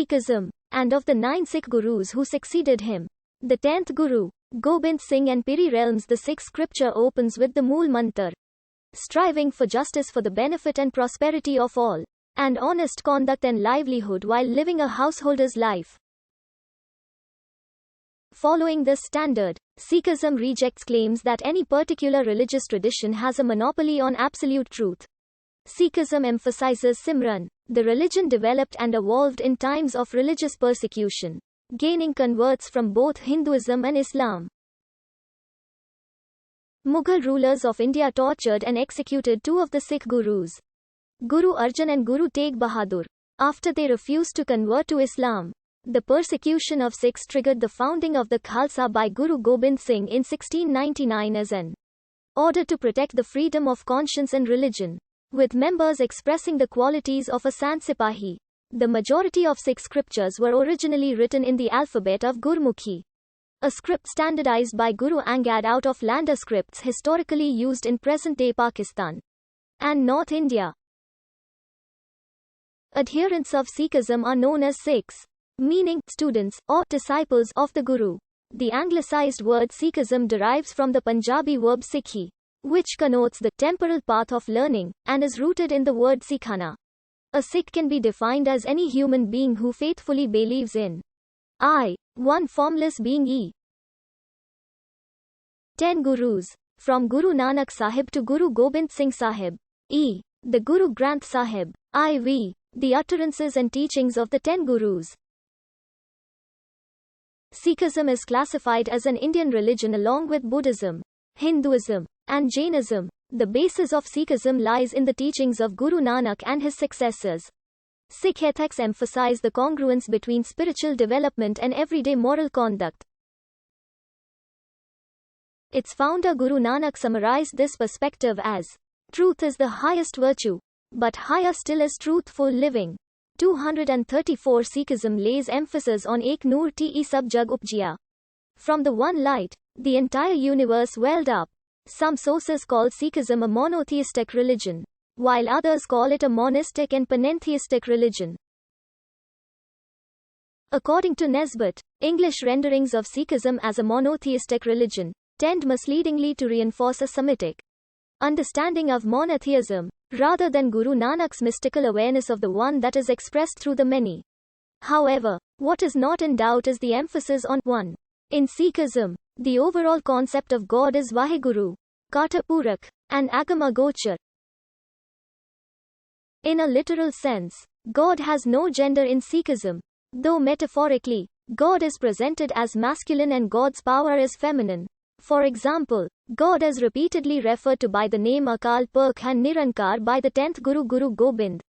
Sikhism, and of the 9 Sikh gurus who succeeded him. The 10th Guru, Gobind Singh and Piri realms. The Sikh scripture opens with the Mool Mantar, striving for justice for the benefit and prosperity of all, and honest conduct and livelihood while living a householder's life. Following this standard, Sikhism rejects claims that any particular religious tradition has a monopoly on absolute truth. Sikhism emphasizes Simran. The religion developed and evolved in times of religious persecution, gaining converts from both Hinduism and Islam. Mughal rulers of India tortured and executed 2 of the Sikh gurus, Guru Arjan and Guru Tegh Bahadur, after they refused to convert to Islam. The persecution of Sikhs triggered the founding of the Khalsa by Guru Gobind Singh in 1699 as an order to protect the freedom of conscience and religion, with members expressing the qualities of a Sant Sipahi. The majority of Sikh scriptures were originally written in the alphabet of Gurmukhi, a script standardized by Guru Angad out of Landa scripts historically used in present-day Pakistan and North India. Adherents of Sikhism are known as Sikhs, meaning students or disciples of the Guru. The anglicized word Sikhism derives from the Punjabi verb Sikhi, which connotes the temporal path of learning, and is rooted in the word Sikhana. A Sikh can be defined as any human being who faithfully believes in I, one formless being E. 10 Gurus, from Guru Nanak Sahib to Guru Gobind Singh Sahib. E. The Guru Granth Sahib. IV. The utterances and teachings of the 10 Gurus. Sikhism is classified as an Indian religion along with Buddhism, Hinduism, and Jainism. The basis of Sikhism lies in the teachings of Guru Nanak and his successors. Sikh ethics emphasize the congruence between spiritual development and everyday moral conduct. Its founder Guru Nanak summarized this perspective as, "Truth is the highest virtue, but higher still is truthful living." 234 Sikhism lays emphasis on Ek Noor Te Sab Jug Upjiya. From the one light, the entire universe welled up. Some sources call Sikhism a monotheistic religion, while others call it a monistic and panentheistic religion. According to Nesbitt, English renderings of Sikhism as a monotheistic religion tend misleadingly to reinforce a Semitic understanding of monotheism, rather than Guru Nanak's mystical awareness of the one that is expressed through the many. However, what is not in doubt is the emphasis on one. In Sikhism, the overall concept of God is Vaheguru, Katapurak, and Agama Gochar. In a literal sense, God has no gender in Sikhism, though metaphorically, God is presented as masculine and God's power is feminine. For example, God is repeatedly referred to by the name Akal Purkh and Nirankar by the 10th Guru Guru Gobind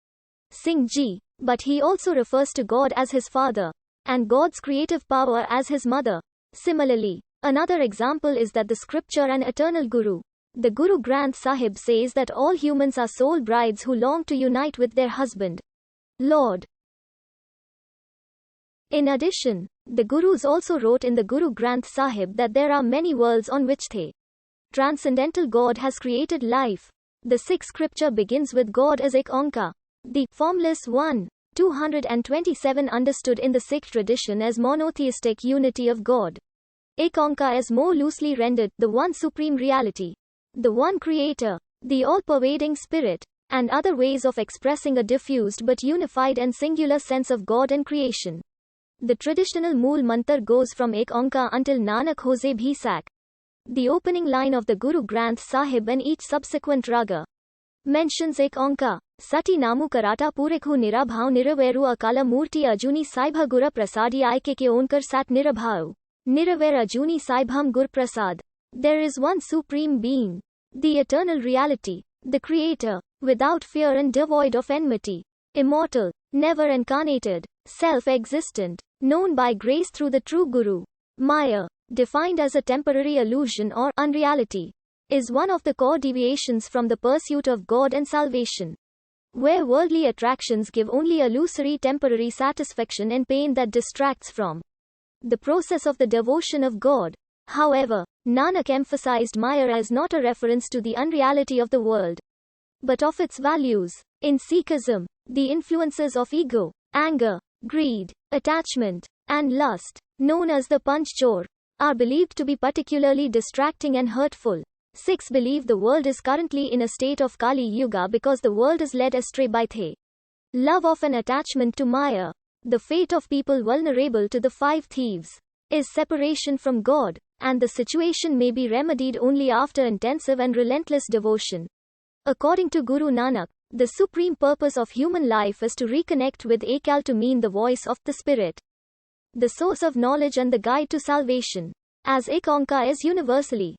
Singh Ji, but he also refers to God as his father, and God's creative power as his mother. Similarly, another example is that the scripture and eternal Guru, the Guru Granth Sahib, says that all humans are soul brides who long to unite with their husband, Lord. In addition, the Gurus also wrote in the Guru Granth Sahib that there are many worlds on which the transcendental God has created life. The Sikh scripture begins with God as Ek Onkar, the formless one. 227 understood in the Sikh tradition as monotheistic unity of God. Ek Onkar is more loosely rendered the one supreme reality, the one creator, the all-pervading spirit, and other ways of expressing a diffused but unified and singular sense of God and creation. The traditional Mool Mantar goes from Ek Onkar until Nanak Hoze Bhi Sak. The opening line of the Guru Granth Sahib and each subsequent raga mentions Ek Onkar. Sati Namu Karata Purekhu Nirabhau Niraveru Akala Murti Ajuni Saibha Gura Prasadi Aike Ke Onkar Sat Nirabhau. Niraver Ajuni Saibham Gur Prasad. There is one supreme being, the eternal reality, the creator, without fear and devoid of enmity, immortal, never incarnated, self-existent, known by grace through the true Guru. Maya, defined as a temporary illusion or unreality, is one of the core deviations from the pursuit of God and salvation, where worldly attractions give only illusory temporary satisfaction and pain that distracts from the process of the devotion of God. However, Nanak emphasized Maya as not a reference to the unreality of the world, but of its values. In Sikhism, the influences of ego, anger, greed, attachment, and lust, known as the panch chor, are believed to be particularly distracting and hurtful. Sikhs believe the world is currently in a state of Kali Yuga because the world is led astray by the love of an attachment to Maya. The fate of people vulnerable to the five thieves is separation from God, and the situation may be remedied only after intensive and relentless devotion. According to Guru Nanak, the supreme purpose of human life is to reconnect with Akal, to mean the voice of the Spirit, the source of knowledge and the guide to salvation. As Ek Onkar is universally